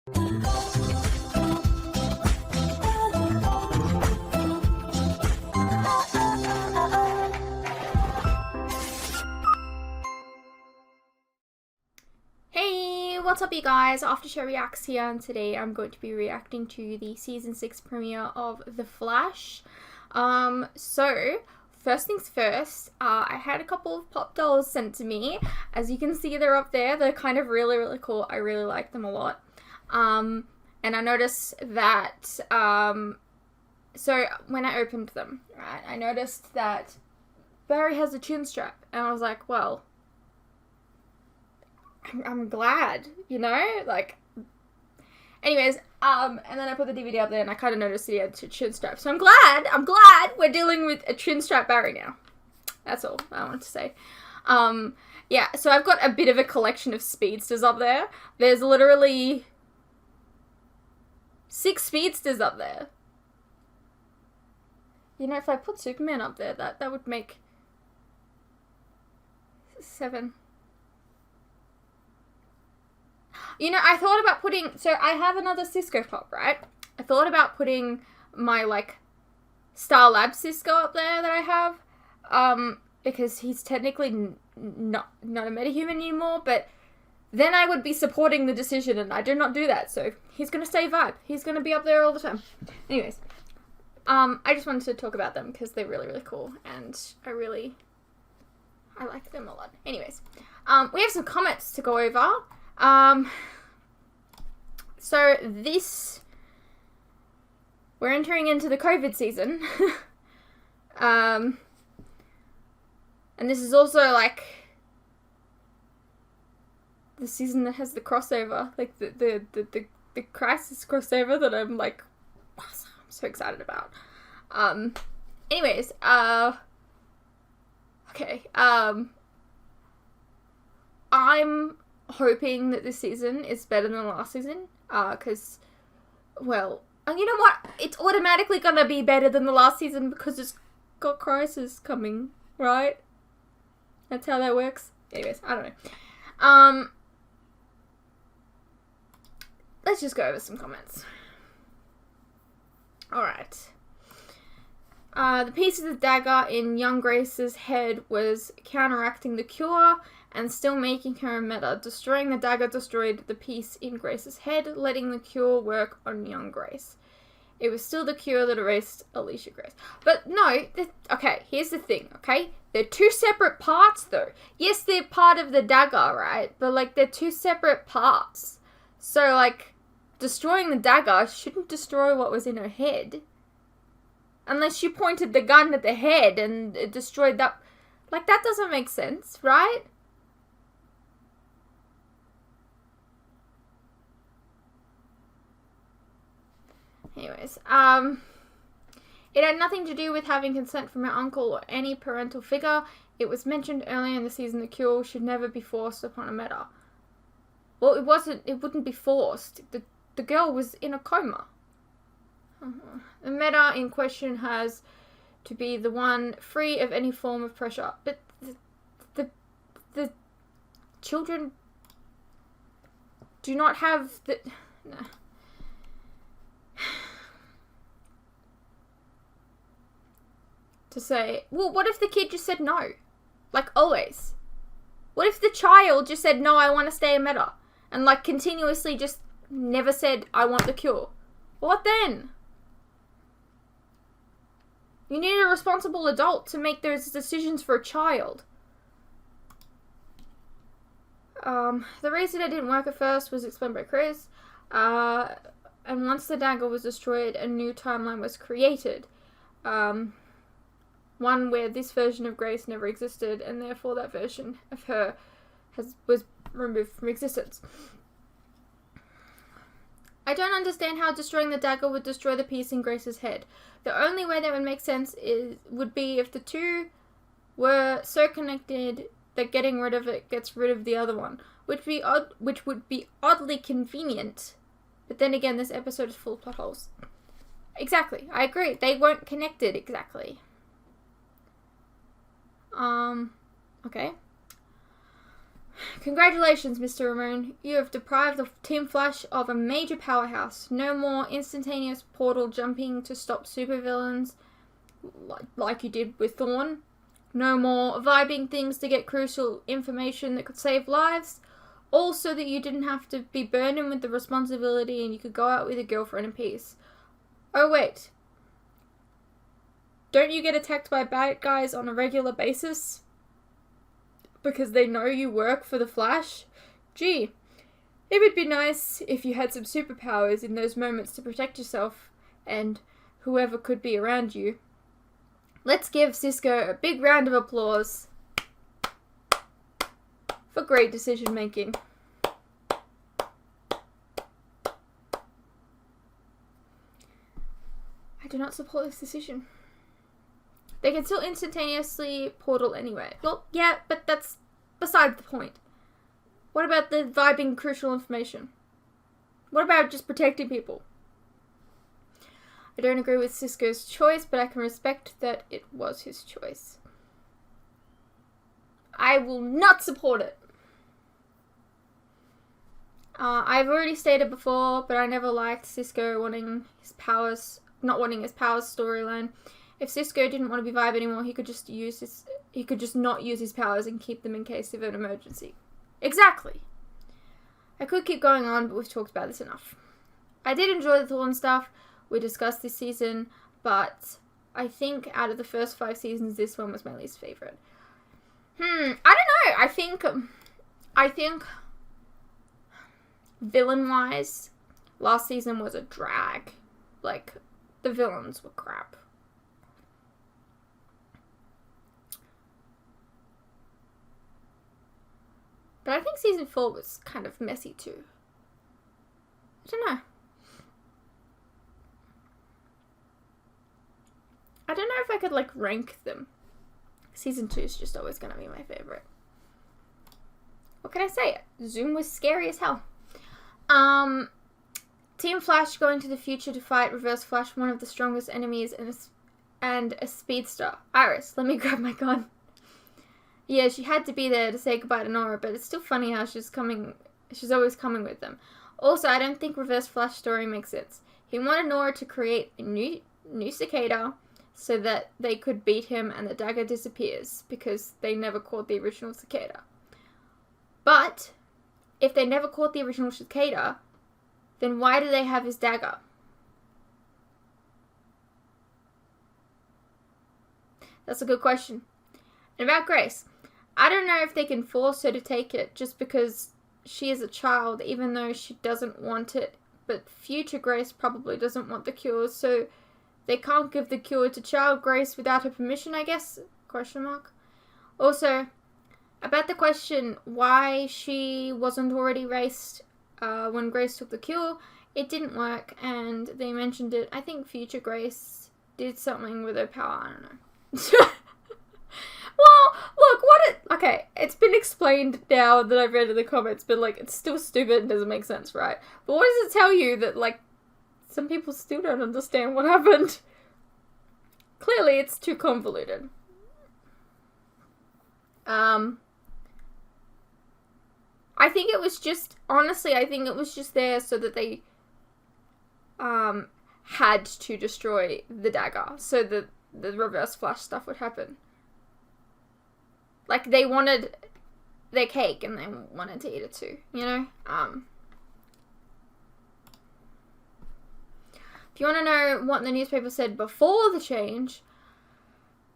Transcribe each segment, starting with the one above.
Hey, what's up you guys? Aftershow Reacts here, and today I'm going to be reacting to the season 6 premiere of The Flash. So first things first, I had a couple of pop dolls sent to me. As you can see, they're up there. They're kind of really cool. I really like them a lot. And I noticed that, so when I opened them, right, I noticed that Barry has a chin strap, and I was like, well, I'm glad, you know, like, anyways, and then I put the DVD up there, and I kind of noticed that he had two chin straps, so I'm glad we're dealing with a chin strap Barry now. That's all I wanted to say. Yeah, so I've got a bit of a collection of speedsters up there. There's literally 6 speedsters up there. You know, if I put Superman up there, that would make 7. You know, I thought about putting, so I have another Cisco pop, right? I thought about putting my, like, Star Lab Cisco up there that I have, because he's technically not a metahuman anymore, but then I would be supporting the decision, and I did not do that, so he's gonna stay Vibe. He's gonna be up there all the time. Anyways, I just wanted to talk about them, because they're really cool, and I like them a lot. Anyways, we have some comments to go over. So we're entering into the COVID season, and this is also, like, the season that has the crossover, like, the crisis crossover that I'm, like, I'm so excited about. Anyways, okay, I'm hoping that this season is better than last season, because, well, you know what, it's automatically gonna be better than the last season because it's got Crisis coming, right? That's how that works. Anyways, I don't know. Let's just go over some comments. Alright. The piece of the dagger in young Grace's head was counteracting the cure and still making her a meta. Destroying the dagger destroyed the piece in Grace's head, letting the cure work on young Grace. It was still the cure that erased Alicia Grace. But no, okay, here's the thing, okay? They're 2 separate parts, though. Yes, they're part of the dagger, right? But, like, they're 2 separate parts. So, like, destroying the dagger shouldn't destroy what was in her head. Unless you pointed the gun at the head and it destroyed that. Like, that doesn't make sense, right? Anyways, it had nothing to do with having consent from her uncle or any parental figure. It was mentioned earlier in the season the cure should never be forced upon a meta. Well, it wouldn't be forced. The girl was in a coma. The meta in question has to be the one free of any form of pressure. But the children do not have the... No. To say, well, what if the kid just said no? Like, always. What if the child just said, no, I want to stay a meta? And, like, continuously just never said, I want the cure? What then? You need a responsible adult to make those decisions for a child. The reason it didn't work at first was explained by Chris. And once the dagger was destroyed, a new timeline was created. One where this version of Grace never existed, and therefore that version of her was removed from existence. I don't understand how destroying the dagger would destroy the piece in Grace's head. The only way that would make sense would be if the 2 were so connected that getting rid of it gets rid of the other one, which would be oddly convenient. But then again, this episode is full of plot holes. Exactly, I agree. They weren't connected exactly. Okay. Congratulations, Mr. Ramon. You have deprived the Team Flash of a major powerhouse. No more instantaneous portal jumping to stop supervillains like you did with Thorn. No more vibing things to get crucial information that could save lives. All so that you didn't have to be burdened with the responsibility and you could go out with your girlfriend in peace. Oh wait. Don't you get attacked by bad guys on a regular basis? Because they know you work for the Flash? Gee, it would be nice if you had some superpowers in those moments to protect yourself and whoever could be around you. Let's give Cisco a big round of applause for great decision making. I do not support this decision. They can still instantaneously portal anyway. Well, yeah, but that's beside the point. What about the vibing crucial information? What about just protecting people? I don't agree with Cisco's choice, but I can respect that it was his choice. I will not support it. I've already stated before, but I never liked Cisco not wanting his powers storyline. If Cisco didn't want to be Vibe anymore, he could just not use his powers and keep them in case of an emergency. Exactly. I could keep going on, but we've talked about this enough. I did enjoy the Thorn stuff we discussed this season, but I think out of the first 5 seasons, this one was my least favorite. I don't know. I think villain-wise, last season was a drag. Like, the villains were crap. But I think season 4 was kind of messy too. I don't know. I don't know if I could, like, rank them. Season 2 is just always going to be my favorite. What can I say? Zoom was scary as hell. Team Flash going to the future to fight Reverse Flash, one of the strongest enemies, and a speedster. Iris, let me grab my gun. Yeah, she had to be there to say goodbye to Nora, but it's still funny how she's always coming with them. Also, I don't think Reverse Flash story makes sense. He wanted Nora to create a new cicada so that they could beat him and the dagger disappears because they never caught the original cicada. But if they never caught the original cicada, then why do they have his dagger? That's a good question. And about Grace, I don't know if they can force her to take it just because she is a child, even though she doesn't want it. But future Grace probably doesn't want the cure, so they can't give the cure to child Grace without her permission, I guess? Question mark. Also, about the question why she wasn't already raced when Grace took the cure, it didn't work, and they mentioned it. I think future Grace did something with her power. I don't know. Well, look, okay, it's been explained now that I've read in the comments, but, like, it's still stupid and doesn't make sense, right? But what does it tell you that, like, some people still don't understand what happened? Clearly, it's too convoluted. I think it was just, honestly, I think it was just there so that they, had to destroy the dagger so that the Reverse Flash stuff would happen. Like, they wanted their cake and they wanted to eat it too, you know? If you want to know what the newspaper said before the change...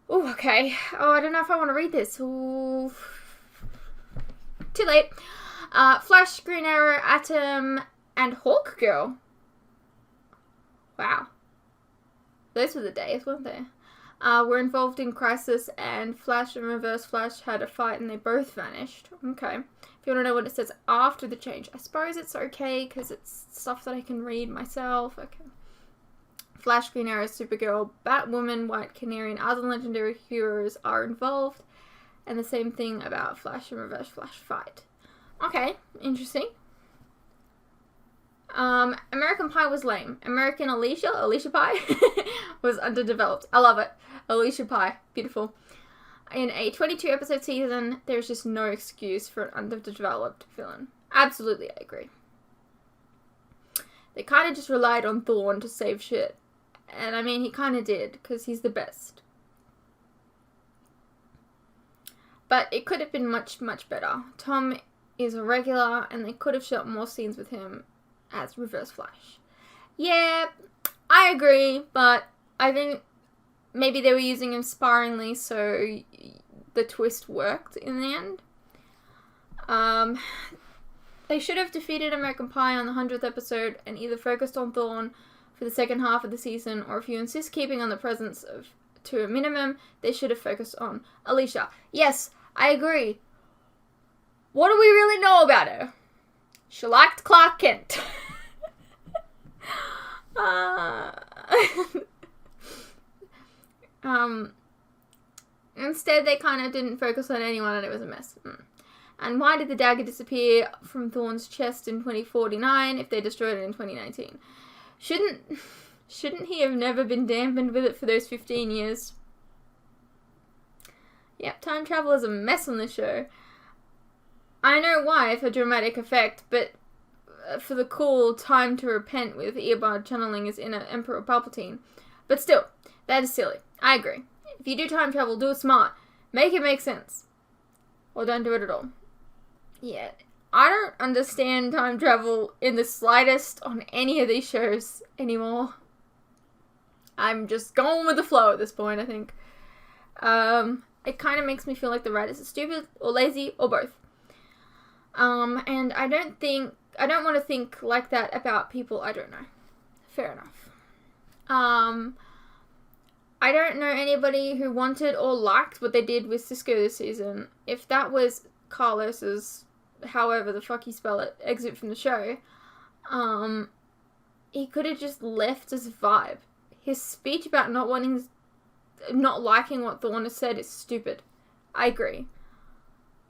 Oh, okay. Oh, I don't know if I want to read this. Ooh. Too late. Flash, Green Arrow, Atom, and Hawk Girl. Wow. Those were the days, weren't they? Were involved in Crisis, and Flash and Reverse Flash had a fight and they both vanished. Okay. If you want to know what it says after the change, I suppose it's okay because it's stuff that I can read myself. Okay. Flash, Green Arrow, Supergirl, Batwoman, White Canary, and other legendary heroes are involved. And the same thing about Flash and Reverse Flash fight. Okay, interesting. American Pie was lame. American Alicia Pie, was underdeveloped. I love it. Alicia Pie, beautiful. In a 22 episode season, there's just no excuse for an underdeveloped villain. Absolutely, I agree. They kind of just relied on Thorne to save shit. And I mean, he kind of did, because he's the best. But it could have been much, much better. Tom is a regular, and they could have shot more scenes with him as Reverse Flash. Yeah, I agree, but I think maybe they were using him sparingly, so the twist worked in the end. They should have defeated American Pie on the 100th episode and either focused on Thorne for the second half of the season, or if you insist keeping on the presence of to a minimum, they should have focused on Alicia. Yes, I agree. What do we really know about her? She liked Clark Kent. Instead, they kind of didn't focus on anyone, and it was a mess. And why did the dagger disappear from Thorne's chest in 2049 if they destroyed it in 2019? Shouldn't he have never been dampened with it for those 15 years? Yep, time travel is a mess on this show. I know why, for dramatic effect, but for the cool time to repent with Eobard channeling his inner Emperor Palpatine. But still, that is silly. I agree. If you do time travel, do it smart. Make it make sense. Or don't do it at all. Yeah, I don't understand time travel in the slightest on any of these shows anymore. I'm just going with the flow at this point, I think. It kind of makes me feel like the writers are stupid or lazy or both. And I don't want to think like that about people I don't know. Fair enough. I don't know anybody who wanted or liked what they did with Cisco this season. If that was Carlos's, however the fuck you spell it, exit from the show, he could have just left his vibe. His speech about not liking what Thorne has said is stupid. I agree.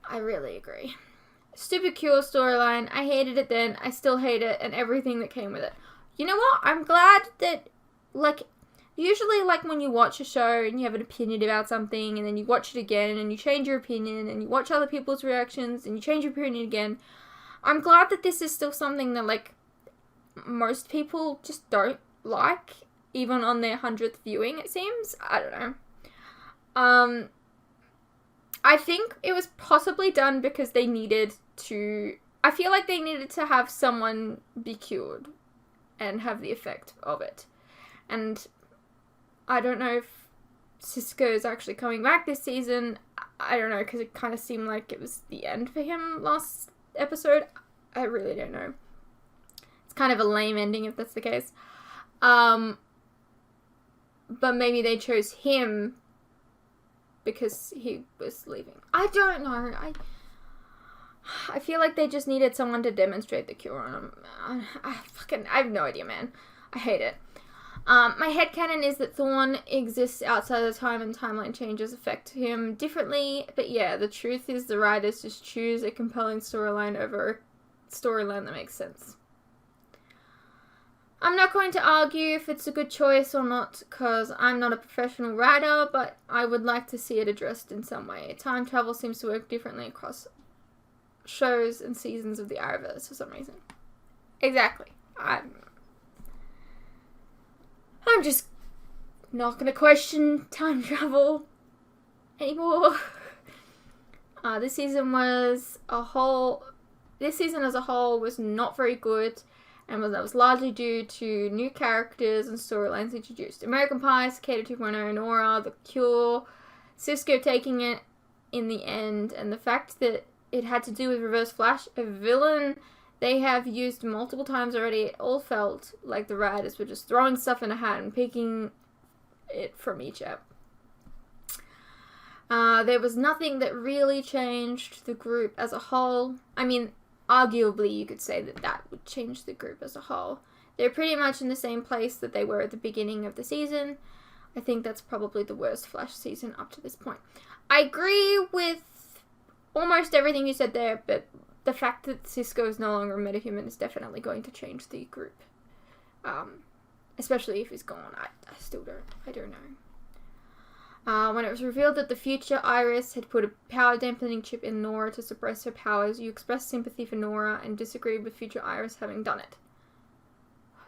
I really agree. Stupid Cure storyline. I hated it then. I still hate it, and everything that came with it. You know what? I'm glad that, usually, when you watch a show and you have an opinion about something, and then you watch it again, and you change your opinion, and you watch other people's reactions, and you change your opinion again. I'm glad that this is still something that, most people just don't like, even on their 100th viewing, it seems. I don't know. I think it was possibly done because they needed to... I feel like they needed to have someone be cured and have the effect of it. And I don't know if Cisco's actually coming back this season. I don't know, because it kind of seemed like it was the end for him last episode. I really don't know. It's kind of a lame ending if that's the case. But maybe they chose him because he was leaving. I don't know. I feel like they just needed someone to demonstrate the cure on him. I have no idea, man. I hate it. My headcanon is that Thorne exists outside of time and timeline changes affect him differently. But yeah, the truth is the writers just choose a compelling storyline over a storyline that makes sense. I'm not going to argue if it's a good choice or not, because I'm not a professional writer, but I would like to see it addressed in some way. Time travel seems to work differently across shows and seasons of the Arrowverse for some reason. Exactly. I'm just not going to question time travel anymore. This season as a whole was not very good. And that was largely due to new characters and storylines introduced. American Pie, Cicada 2.0, Nora, The Cure, Cisco taking it in the end, and the fact that it had to do with Reverse Flash, a villain they have used multiple times already. It all felt like the writers were just throwing stuff in a hat and picking it from each app. There was nothing that really changed the group as a whole. I mean, arguably, you could say that would change the group as a whole. They're pretty much in the same place that they were at the beginning of the season. I think that's probably the worst Flash season up to this point. I agree with almost everything you said there, but the fact that Cisco is no longer a metahuman is definitely going to change the group. Especially if he's gone. I still don't. I don't know. When it was revealed that the future Iris had put a power dampening chip in Nora to suppress her powers, you expressed sympathy for Nora and disagreed with future Iris having done it.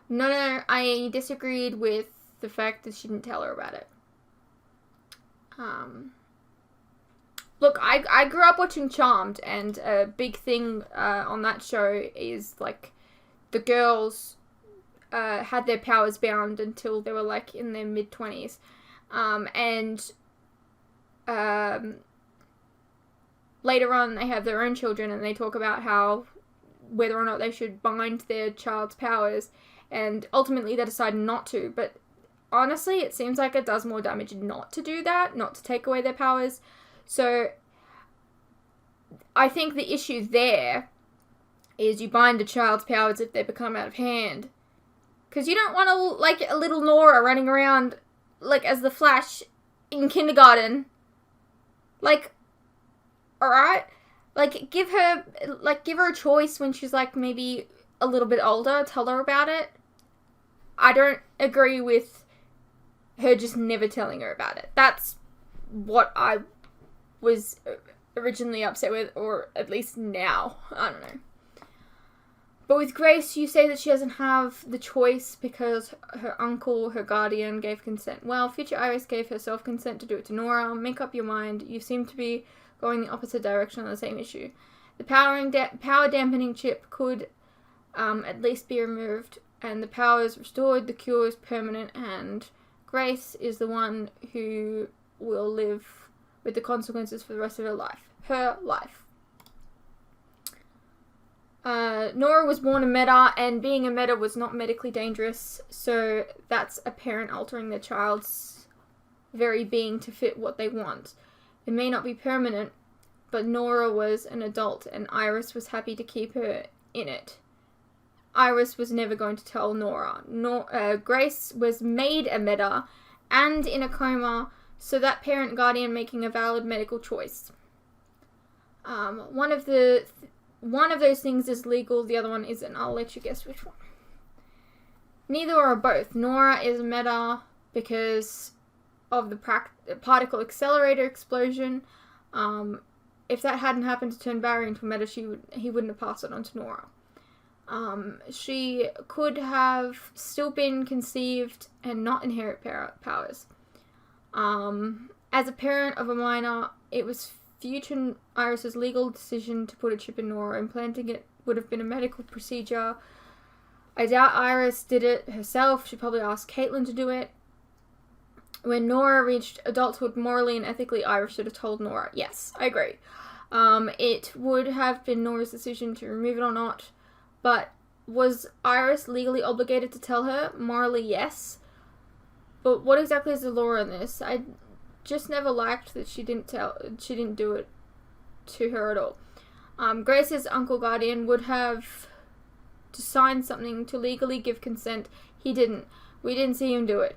No, I disagreed with the fact that she didn't tell her about it. Look, I grew up watching Charmed, and a big thing on that show is, like, the girls had their powers bound until they were, like, in their mid-20s. Later on, they have their own children, and they talk about how whether or not they should bind their child's powers, and ultimately they decide not to. But honestly, it seems like it does more damage not to do that, not to take away their powers. So I think the issue there is you bind a child's powers if they become out of hand. Because you don't want to, like, a little Nora running around, like, as the Flash in kindergarten. Like, alright? Like, give her a choice when she's, like, maybe a little bit older. Tell her about it. I don't agree with her just never telling her about it. That's what I was originally upset with, or at least now. I don't know. But with Grace, you say that she doesn't have the choice because her uncle, her guardian, gave consent. Well, future Iris gave herself consent to do it to Nora. Make up your mind. You seem to be going the opposite direction on the same issue. The power dampening chip could at least be removed, and the power is restored. The cure is permanent, and Grace is the one who will live with the consequences for the rest of her life. Nora was born a meta, and being a meta was not medically dangerous, so that's a parent altering their child's very being to fit what they want. It may not be permanent, but Nora was an adult, and Iris was happy to keep her in it. Iris was never going to tell Nora. Grace was made a meta and in a coma, so that parent guardian making a valid medical choice. One of those things is legal, the other one isn't. I'll let you guess which one. Neither or both. Nora is a meta because of the particle accelerator explosion. If that hadn't happened to turn Barry into a meta, he wouldn't have passed it on to Nora. She could have still been conceived and not inherit powers. As a parent of a minor, it was future Iris's legal decision to put a chip in Nora. Implanting it would have been a medical procedure. I doubt Iris did it herself. She probably asked Caitlin to do it. When Nora reached adulthood, morally and ethically, Iris should have told Nora. Yes, I agree. It would have been Nora's decision to remove it or not. But was Iris legally obligated to tell her? Morally, yes. But what exactly is the law on this? I just never liked that she didn't do it to her at all. Grace's uncle guardian would have to sign something to legally give consent. He didn't. We didn't see him do it.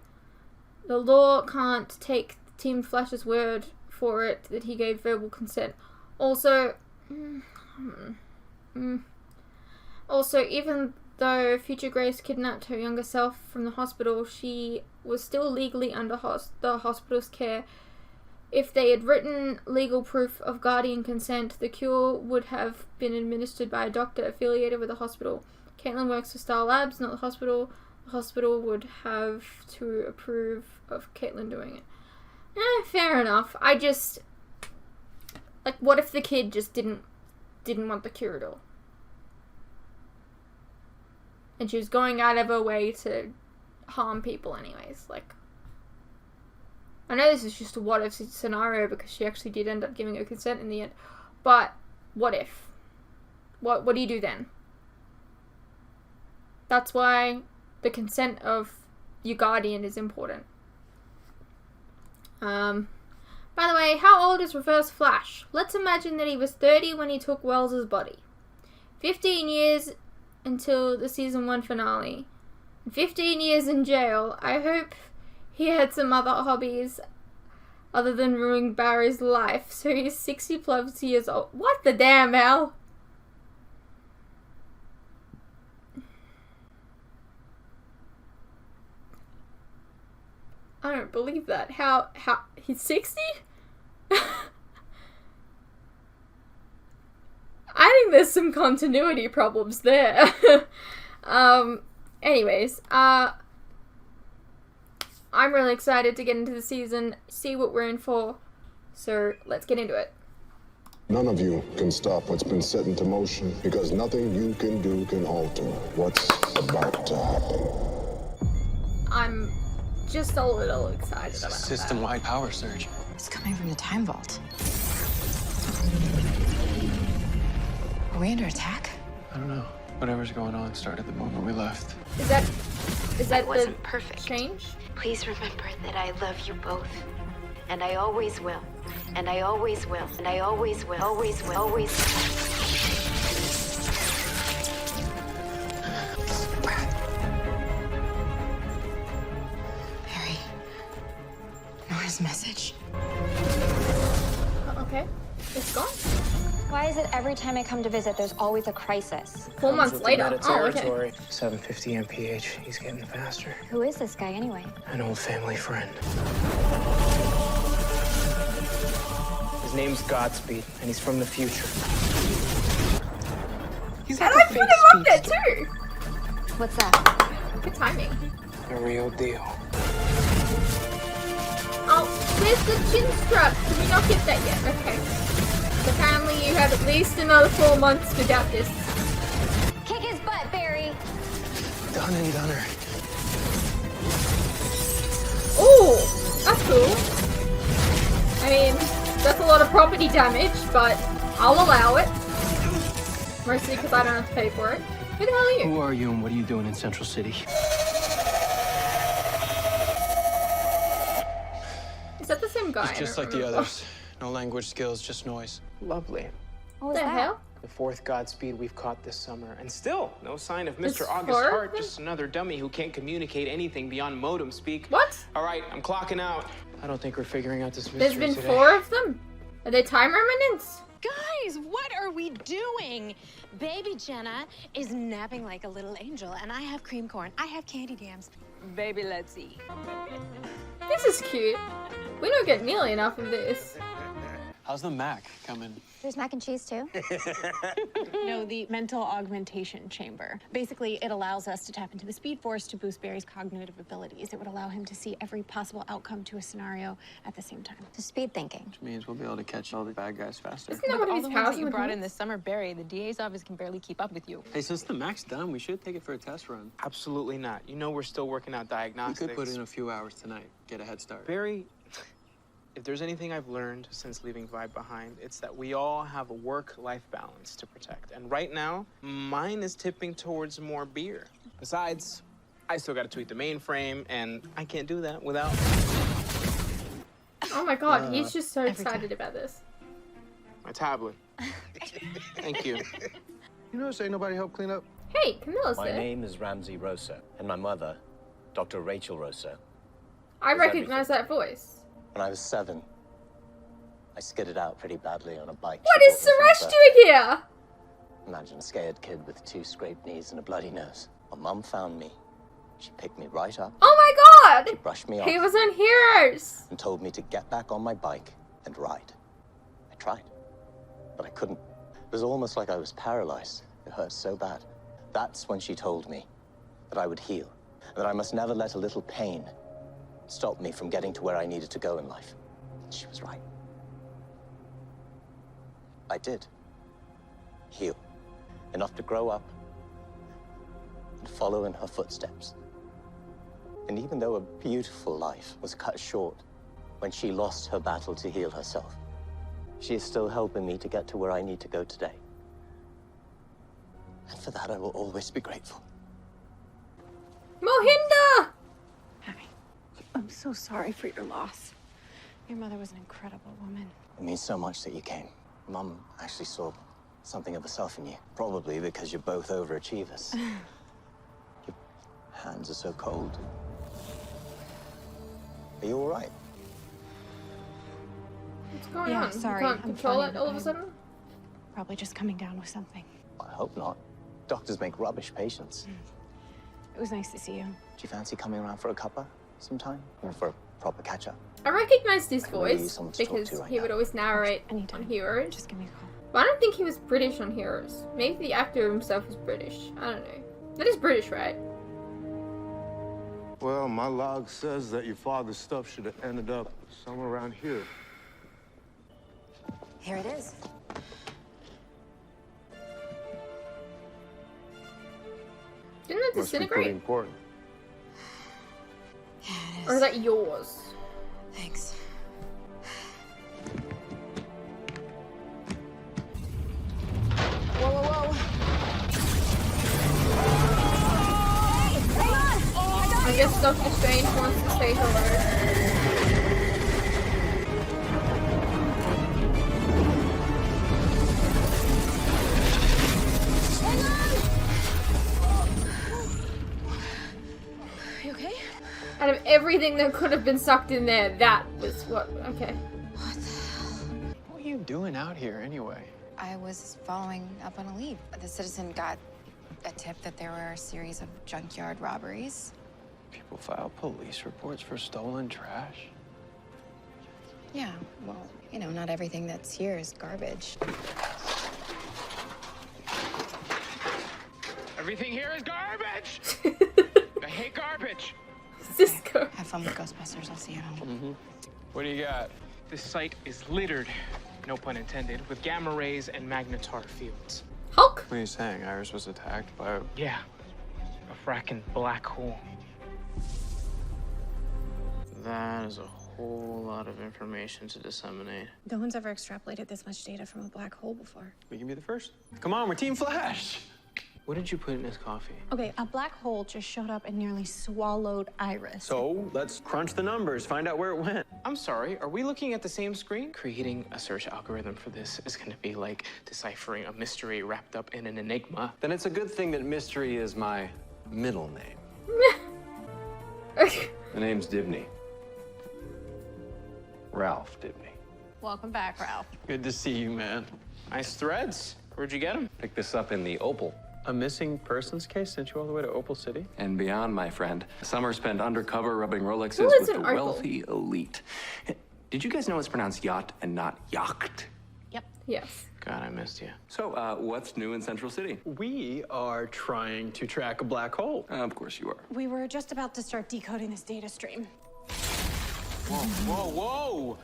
The law can't take Team Flash's word for it that he gave verbal consent. Also, even though future Grace kidnapped her younger self from the hospital, she was still legally under the hospital's care. If they had written legal proof of guardian consent, the cure would have been administered by a doctor affiliated with the hospital. Caitlin works for Star Labs, not the hospital. The hospital would have to approve of Caitlin doing it. Fair enough. I just... Like, what if the kid just didn't want the cure at all? And she was going out of her way to harm people anyways. Like, I know this is just a what if scenario because she actually did end up giving her consent in the end. But, what if? What do you do then? That's why the consent of your guardian is important. By the way, how old is Reverse Flash? Let's imagine that he was 30 when he took Wells's body. 15 years until the season 1 finale. 15 years in jail. I hope he had some other hobbies other than ruining Barry's life. So he's 60 plus years old. What the damn hell? I don't believe that. How he's 60? I think there's some continuity problems there. Anyways, I'm really excited to get into the season, see what we're in for. So let's get into it. None of you can stop what's been set into motion, because nothing you can do can alter what's about to happen. I'm just a little excited It's about a that. system-wide power surge. It's coming from the time vault. Are we under attack? I don't know. Whatever's going on started the moment we left. Is that That wasn't the perfect. change? Please remember that I love you both. And I always will. And I always will. And I always will. Always will. Always will. Harry. Nora's message. Okay, it's gone. Why is it every time I come to visit, there's always a crisis? 4 months later. Oh, okay. Territory. 750 mph. He's getting faster. Who is this guy anyway? An old family friend. His name's Godspeed, and he's from the future. He's And like I a freaking fake loved it speedster. too. What's that? Good timing. The real deal. Oh, where's the chin strap? Did we not get that yet? Okay. So apparently you have at least another 4 months without this. Kick his butt, Barry! Done and doneer. Ooh, that's cool. I mean, that's a lot of property damage, but I'll allow it. Mostly because I don't have to pay for it. Who the hell are you? Who are you and what are you doing in Central City? Is that the same guy? He's just I like don't the remember. others. No language skills, just noise. Lovely. What was What the that? hell? The fourth Godspeed we've caught this summer, and still no sign of There's Mr. August four of Hart, them? just another dummy who can't communicate anything beyond modem speak. What? All right, I'm clocking out. I don't think we're figuring out this There's mystery been today. 4 of them? Are they time remnants? Guys, what are we doing? Baby Jenna is napping like a little angel, and I have cream corn. I have candy jams. Baby, let's eat. This is cute. We don't get nearly enough of this. How's the Mac coming? There's mac and cheese too. No, the mental augmentation chamber. Basically, it allows us to tap into the speed force to boost Barry's cognitive abilities. It would allow him to see every possible outcome to a scenario at the same time. The speed thinking. Which means we'll be able to catch all the bad guys faster. Isn't that one of all his the powers ones that in you the brought in comics? this summer, Barry, the DA's office can barely keep up with you. Hey, since the Mac's done, we should take it for a test run. Absolutely not. You know we're still working out We diagnostics. could put in a few hours tonight, get a head start. Barry, if there's anything I've learned since leaving Vibe behind, it's that we all have a work-life balance to protect. And right now, mine is tipping towards more beer. Besides, I still gotta tweak the mainframe, and I can't do that without... Oh my god, he's just so excited about this. my tablet. Thank you. You notice ain't nobody help clean up? Hey, Camilla's My there. name is Ramsey Rosa, and my mother, Dr. Rachel Rosa. I is recognize that voice. When I was 7, I skidded out pretty badly on a bike. What she is bought me Suresh for my doing here? birthday. Imagine a scared kid with 2 scraped knees and a bloody nose. My mum found me. She picked me right up, Oh my god! brushed me He off, was on Heroes! and told me to get back on my bike and ride. I tried, but I couldn't. It was almost like I was paralyzed. It hurt so bad. That's when she told me that I would heal, and that I must never let a little pain stop me from getting to where I needed to go in life. She was right. I did. Heal. Enough to grow up and follow in her footsteps. And even though a beautiful life was cut short when she lost her battle to heal herself, she is still helping me to get to where I need to go today. And for that, I will always be grateful. Mohinder! Hi. I'm so sorry for your loss. Your mother was an incredible woman. It means so much that you came. Mum actually saw something of herself in you. Probably because you're both overachievers. Your hands are so cold. Are you all right? What's going Yeah, on? sorry, You can't I'm control fine. it all of a I'm- sudden? Probably just coming down with something. I hope not. Doctors make rubbish patients. It was nice to see you. Do you fancy coming around for a cuppa sometime? Or for proper catch up. I recognize this really voice someone to talk because to right he would now. always narrate Anytime. on Heroes. Just give me a call. But I don't think he was British on Heroes. Maybe the actor himself was British. I don't know. That is British, right? Well, my log says that your father's stuff should have ended up somewhere around here. Here it is. Didn't that Must be pretty disintegrate? important. Yeah, it is. Or is that yours? Thanks. Whoa, whoa, whoa. Hey, hang on! I guess Doctor Strange wants to say hello. You okay? Out of everything that could have been sucked in there, that was what. Okay. What are you doing out here anyway? I was following up on a lead. The citizen got a tip that there were a series of junkyard robberies. People file police reports for stolen trash? Yeah, well, you know, not everything that's here is garbage. Everything here is garbage! I hate garbage! Cisco. Have fun with Ghostbusters. I'll see you at home. What do you got? This site is littered, no pun intended, with gamma rays and magnetar fields. Hulk. What are you saying? Iris was attacked by a... Yeah, a fracking black hole. That is a whole lot of information to disseminate. No one's ever extrapolated this much data from a black hole before. We can be the first. Come on, we're Team Flash. What did you put in his coffee? Okay, a black hole just showed up and nearly swallowed Iris. So let's crunch the numbers, find out where it went. I'm sorry, are we looking at the same screen? Creating a search algorithm for this is gonna be like deciphering a mystery wrapped up in an enigma. Then it's a good thing that mystery is my middle name. The name's Dibney. Ralph Dibney. Welcome back, Ralph. Good to see you, man. Nice threads. Where'd you get them? Picked this up in the Opal. A missing persons case sent you all the way to Opal City? And beyond, my friend. Summer spent undercover rubbing Rolexes Who is with an the Opal? wealthy elite. Did you guys know it's pronounced yacht and not yacht? Yes. God, I missed you. So, what's new in Central City? We are trying to track a black hole. Of course you are. We were just about to start decoding this data stream. Whoa, whoa, whoa!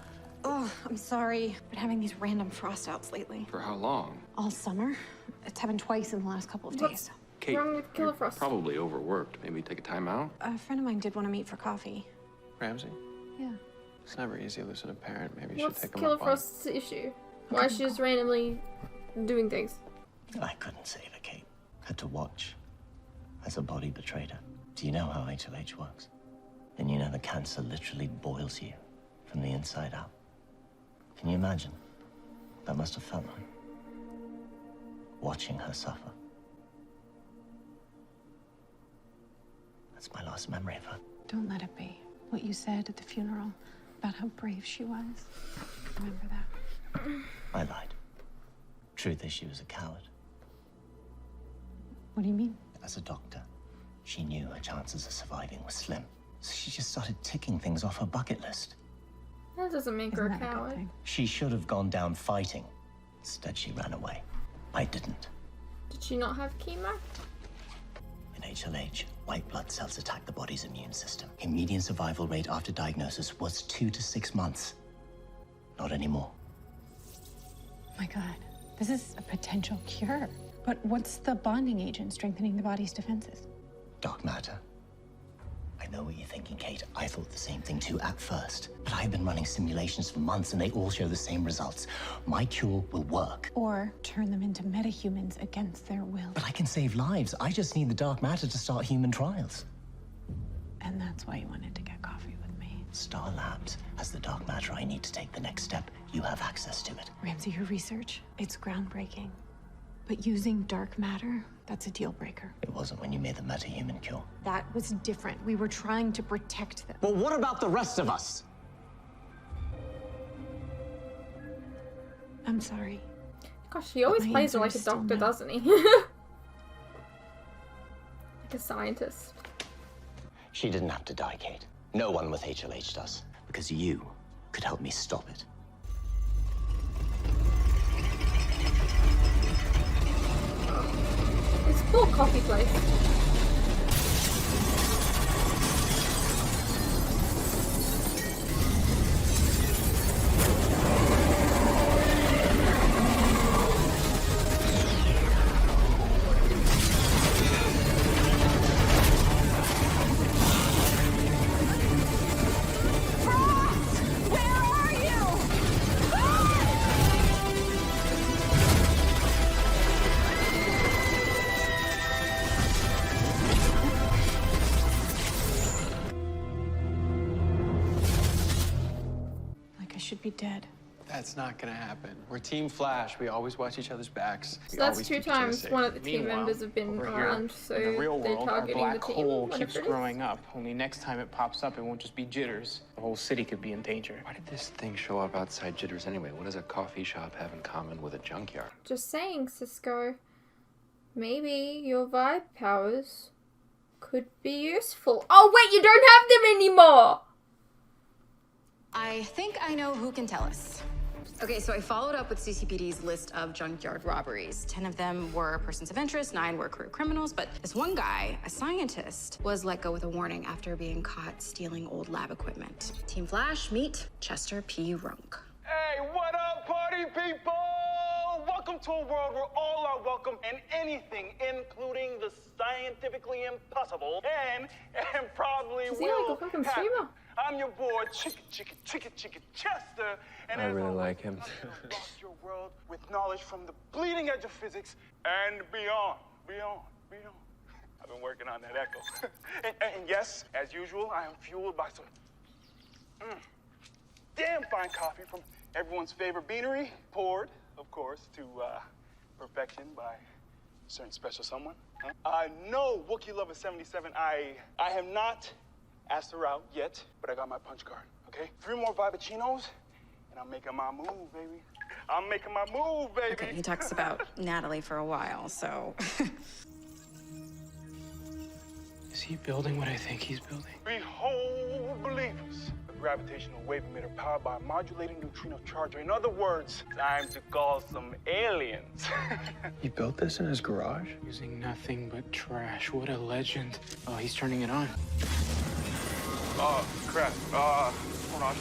Oh, I'm sorry. Been having these random frost outs lately. For how long? All summer. It's happened twice in the last couple of days. What's Kate, wrong with you're Killer Frost? probably overworked. Maybe take a time out? A friend of mine did want to meet for coffee. Ramsey, Yeah. it's never easy losing a parent. Maybe you What's should take him Killer up on it. Frost's issue? Why is she just randomly doing things? I couldn't save her, Kate. Had to watch as her body betrayed her. Do you know how HLH works? And you know the cancer literally boils you from the inside out. Can you imagine? That must have felt like watching her suffer. That's my last memory of her. Don't let it be. What you said at the funeral about how brave she was. Remember that. I lied. Truth is, she was a coward. What do you mean? As a doctor, she knew her chances of surviving were slim. So she just started ticking things off her bucket list. That doesn't make her a Isn't that a good coward. thing? She should have gone down fighting. Instead, she ran away. I didn't. Did she not have chemo? In HLH, white blood cells attack the body's immune system. A median survival rate after diagnosis was 2 to 6 months. Not anymore. Oh my God. This is a potential cure. But what's the bonding agent strengthening the body's defenses? Dark matter. I know what you're thinking, Kate. I thought the same thing too at first. But I've been running simulations for months and they all show the same results. My cure will work. Or turn them into metahumans against their will. But I can save lives. I just need the dark matter to start human trials. And that's why you wanted to get coffee with me. Star Labs has the dark matter I need to take the next step. You have access to it. Ramsey, your research, it's groundbreaking. But using dark matter, that's a deal breaker. It wasn't when you made the metahuman cure. That was different. We were trying to protect them. Well, what about the rest of us? I'm sorry. Gosh, he always My plays her answer like is a still doctor, no. doesn't he? Like a scientist. She didn't have to die, Kate. No one with HLH does. Because you could help me stop it. It's a poor coffee place. Should be dead. That's not gonna happen. We're Team Flash. We always watch each other's backs. So that's 2 times one of the team members have been around, so in the real they're world, our targeting black the team. hole whatever keeps it is. growing up. Only next time it pops up, it won't just be jitters. The whole city could be in danger. Why did this thing show up outside Jitters anyway? What does a coffee shop have in common with a junkyard? Just saying, Cisco. Maybe your vibe powers could be useful. Oh wait, you don't have them anymore! I think I know who can tell us. Okay, so I followed up with CCPD's list of junkyard robberies. 10 of them were persons of interest, 9 were career criminals, but this one guy, a scientist, was let go with a warning after being caught stealing old lab equipment. Team Flash, meet Chester P. Runk. Hey, what up, party people? Welcome to a world where all are welcome and anything, including the scientifically impossible, and probably Is he like a fucking happen. streamer? I'm your boy, Chicka Chester, and I as really always, like him. I'm gonna rock your world with knowledge from the bleeding edge of physics and beyond. I've been working on that echo. and yes, as usual, I am fueled by some damn fine coffee from everyone's favorite beanery, poured, of course, to perfection by a certain special someone. No, Wookiee Lover 77, I have not asked her out yet, but I got my punch card, okay? 3 more Vibachinos, and I'm making my move, baby. I'm making my move, baby. Okay, he talks about Natalie for a while, so... Is he building what I think he's building? Behold, believers. A gravitational wave emitter powered by a modulating neutrino charger. In other words, time to call some aliens. He built this in his garage? Using nothing but trash. What a legend. Oh, he's turning it on. Oh, crap. Hold on.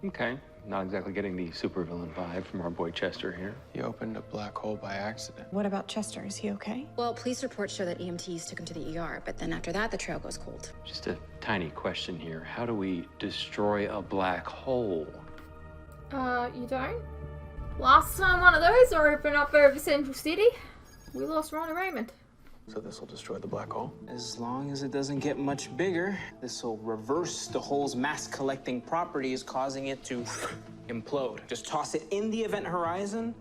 Okay, not exactly getting the supervillain vibe from our boy Chester here. He opened a black hole by accident. What about Chester? Is he okay? Well, police reports show that EMTs took him to the ER, but then after that, the trail goes cold. Just a tiny question here. How do we destroy a black hole? You don't? Last time one of those opened up over Central City, we lost Ron and Raymond. So this will destroy the black hole? As long as it doesn't get much bigger, this will reverse the hole's mass-collecting properties, causing it to implode. Just toss it in the event horizon.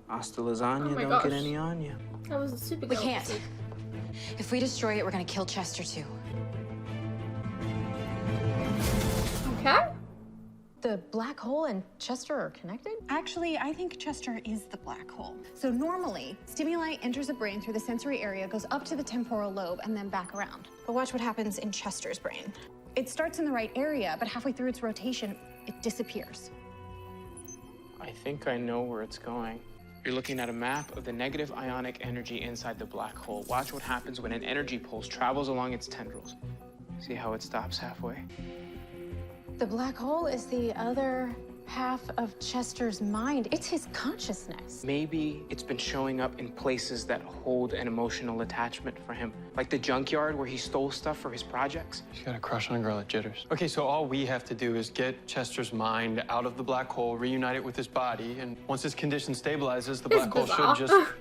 Hasta lasagna, Oh my don't gosh. get any on you. That was a super We good can't. episode. If we destroy it, we're gonna kill Chester too. Okay. The black hole and Chester are connected? Actually, I think Chester is the black hole. So normally, stimuli enters the brain through the sensory area, goes up to the temporal lobe, and then back around. But watch what happens in Chester's brain. It starts in the right area, but halfway through its rotation, it disappears. I think I know where it's going. You're looking at a map of the negative ionic energy inside the black hole. Watch what happens when an energy pulse travels along its tendrils. See how it stops halfway? The black hole is the other half of Chester's mind. It's his consciousness. Maybe it's been showing up in places that hold an emotional attachment for him. Like the junkyard where he stole stuff for his projects. He's got a crush on a girl at Jitters. Okay, so all we have to do is get Chester's mind out of the black hole, reunite it with his body, and once his condition stabilizes, the black hole should just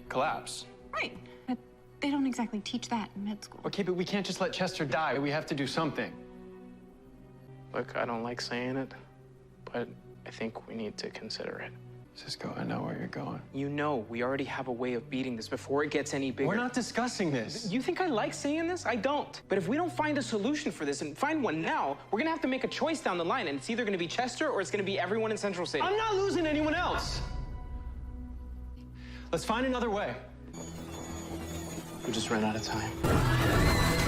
collapse. Right. But they don't exactly teach that in med school. Okay, but we can't just let Chester die. We have to do something. Look, I don't like saying it, but I think we need to consider it. Cisco, I know where you're going. You know, we already have a way of beating this before it gets any bigger. We're not discussing this. You think I like saying this? I don't. But if we don't find a solution for this and find one now, we're gonna have to make a choice down the line, and it's either gonna be Chester or it's gonna be everyone in Central City. I'm not losing anyone else. Let's find another way. We just ran out of time.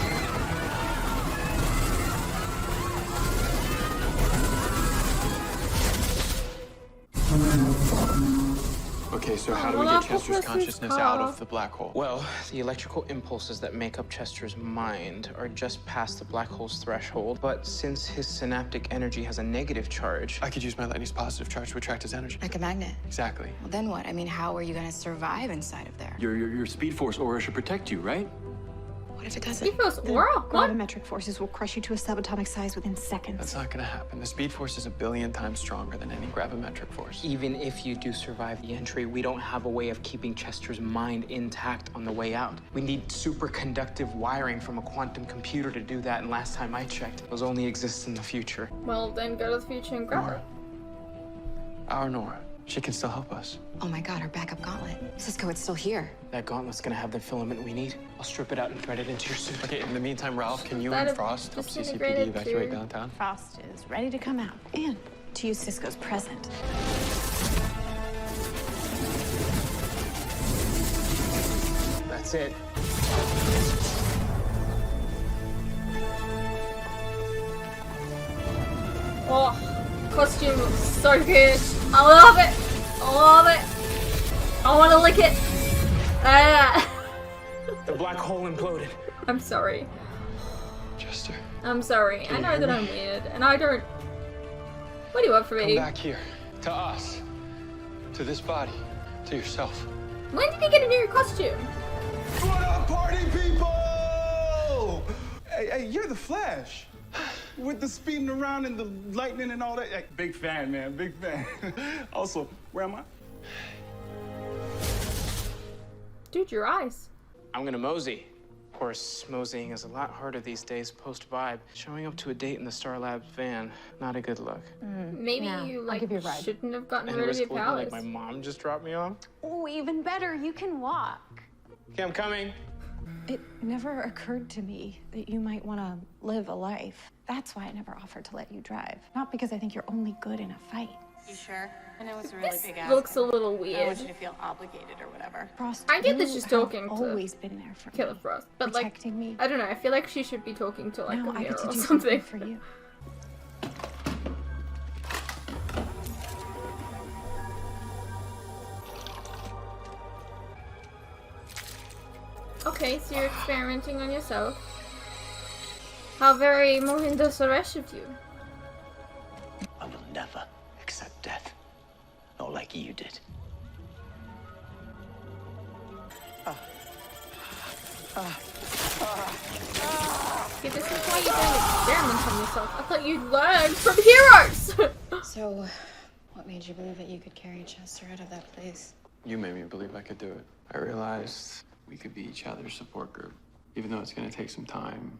Okay, so how do we get Chester's consciousness out of the black hole? Well, the electrical impulses that make up Chester's mind are just past the black hole's threshold, but since his synaptic energy has a negative charge... I could use my lightning's positive charge to attract his energy. Like a magnet. Exactly. Well, then what? I mean, how are you gonna survive inside of there? Your speed force aura should protect you, right? What if it doesn't? Speed force aura? What? Gravimetric forces will crush you to a subatomic size within seconds. That's not gonna happen. The speed force is 1 billion times stronger than any gravimetric force. Even if you do survive the entry, we don't have a way of keeping Chester's mind intact on the way out. We need superconductive wiring from a quantum computer to do that, and last time I checked, those only exist in the future. Well, then go to the future and grab her. Our Nora. She can still help us. Oh my god, her backup gauntlet. Cisco, it's still here. That gauntlet's gonna have the filament we need. I'll strip it out and thread it into your suit. Okay, in the meantime, Ralph, can you and Frost help CCPD evacuate downtown? Frost is ready to come out and to use Cisco's present. That's it. Oh, costume looks so good. I love it. I love it. I want to lick it. The black hole imploded. I'm sorry. Chester. I'm sorry. I know that I'm weird, and I don't... What do you want from me? Come back here. To us. To this body. To yourself. When did you get a new costume? What up, party people? Hey, you're the Flash. With the speeding around and the lightning and all that. Hey, big fan, man, big fan. Also, where am I? Dude, your eyes. I'm gonna mosey. Of course, moseying is a lot harder these days post-vibe. Showing up to a date in the Star Labs van, not a good look. Maybe you, like, shouldn't have gotten rid of your powers. Like my mom just dropped me off. Oh, even better, you can walk. Okay, I'm coming. It never occurred to me that you might want to live a life. That's why I never offered to let you drive. Not because I think you're only good in a fight. You sure? I know it's a really big ask. Looks a little I don't weird. want you to feel obligated or whatever. Frost, I get that you she's have talking to always been there for Killer me. Frost, but like, Protecting me. I don't know. I feel like she should be talking to like Now a I mirror get to or do something. for you. Okay, so you're experimenting on yourself. How very Mohinder Suresh of you. I will never accept death. Not like you did. See, this is why you don't experiment on yourself. I thought you'd learn from heroes! So, what made you believe that you could carry Chester out of that place? You made me believe I could do it. I realized we could be each other's support group. Even though it's gonna take some time,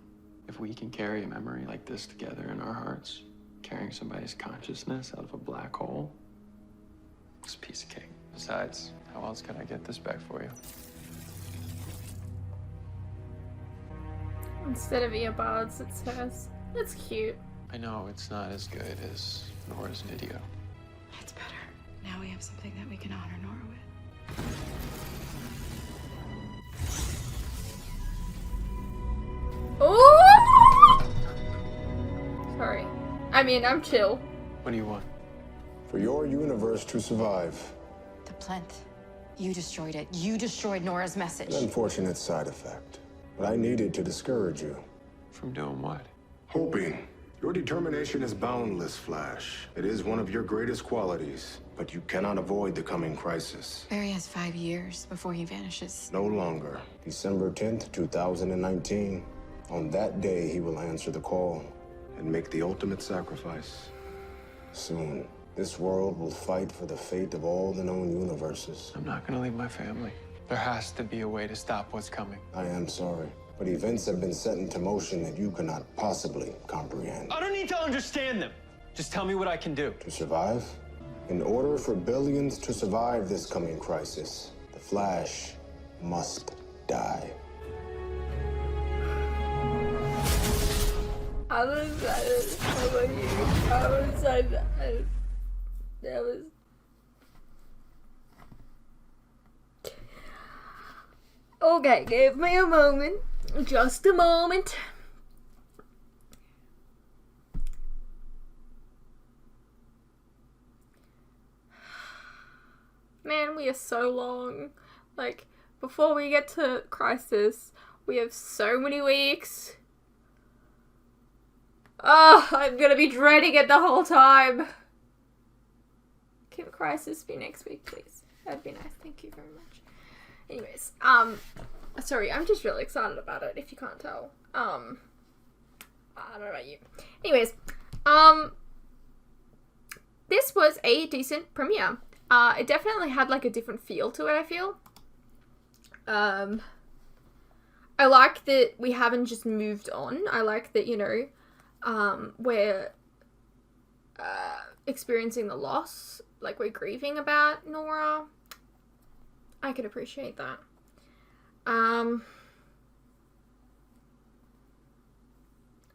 if we can carry a memory like this together in our hearts, carrying somebody's consciousness out of a black hole, it's a piece of cake. Besides, how else could I get this back for you? Instead of earbuds, it says. That's cute. I know it's not as good as Nora's video. That's better. Now we have something that we can honor Nora with. Oh! Sorry. I mean, I'm chill. What do you want? For your universe to survive, The plinth. You destroyed it. You destroyed Nora's message. an unfortunate side effect. But I needed to discourage you. From doing what? Hoping. Your determination is boundless, Flash. It is one of your greatest qualities, but you cannot avoid the coming crisis. Barry has 5 years before he vanishes. No longer. December 10th, 2019. On that day, he will answer the call and make the ultimate sacrifice. Soon, this world will fight for the fate of all the known universes. I'm not gonna leave my family. There has to be a way to stop what's coming. I am sorry, but events have been set into motion that you cannot possibly comprehend. I don't need to understand them. Just tell me what I can do. To survive? In order for billions to survive this coming crisis, the Flash must die. I was excited. How about you? I was excited. That was... Okay, give me a moment. Just a moment. Man, we are so long. Like, before we get to Crisis, we have so many weeks. Oh, I'm gonna be dreading it the whole time. Can Crisis be next week, please? That'd be nice. Thank you very much. Anyways, sorry, I'm just really excited about it, if you can't tell. I don't know about you. Anyways, this was a decent premiere. It definitely had like a different feel to it, I feel. I like that we haven't just moved on. I like that, you know, we're experiencing the loss, like we're grieving about Nora. I could appreciate that.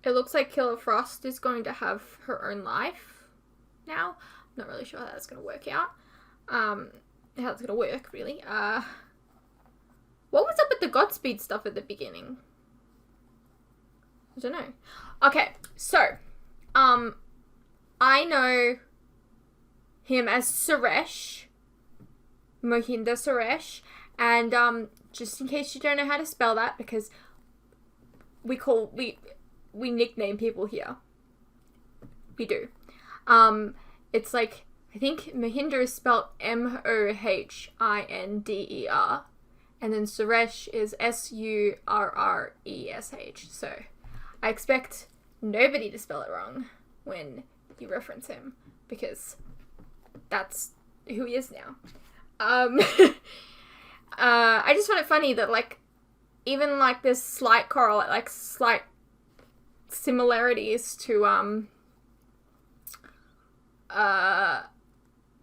It looks like Killer Frost is going to have her own life now. I'm not really sure how that's going to work out. How it's going to work, really. What was up with the Godspeed stuff at the beginning? I don't know. Okay, so, I know him as Suresh, Mohinder Suresh, and, just in case you don't know how to spell that, because we nickname people here. We do. It's like, I think Mohinder is spelled Mohinder, and then Suresh is Surresh. So I expect nobody to spell it wrong when you reference him, because that's who he is now. I just find it funny that, like, even, like, there's slight slight similarities to,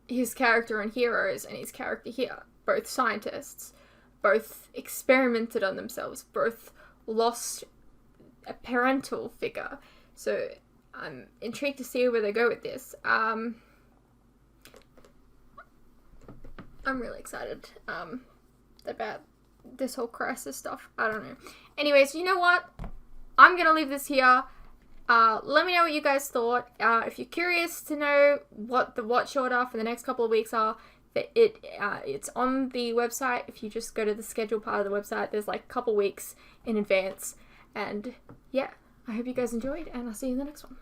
his character in Heroes and his character here. Both scientists, both experimented on themselves, both lost a parental figure. So I'm intrigued to see where they go with this. I'm really excited about this whole Crisis stuff. I don't know. Anyways, you know what? I'm gonna leave this here. Let me know what you guys thought. If you're curious to know what the watch order for the next couple of weeks are, it's on the website. If you just go to the schedule part of the website, there's like a couple weeks in advance. And yeah, I hope you guys enjoyed, and I'll see you in the next one.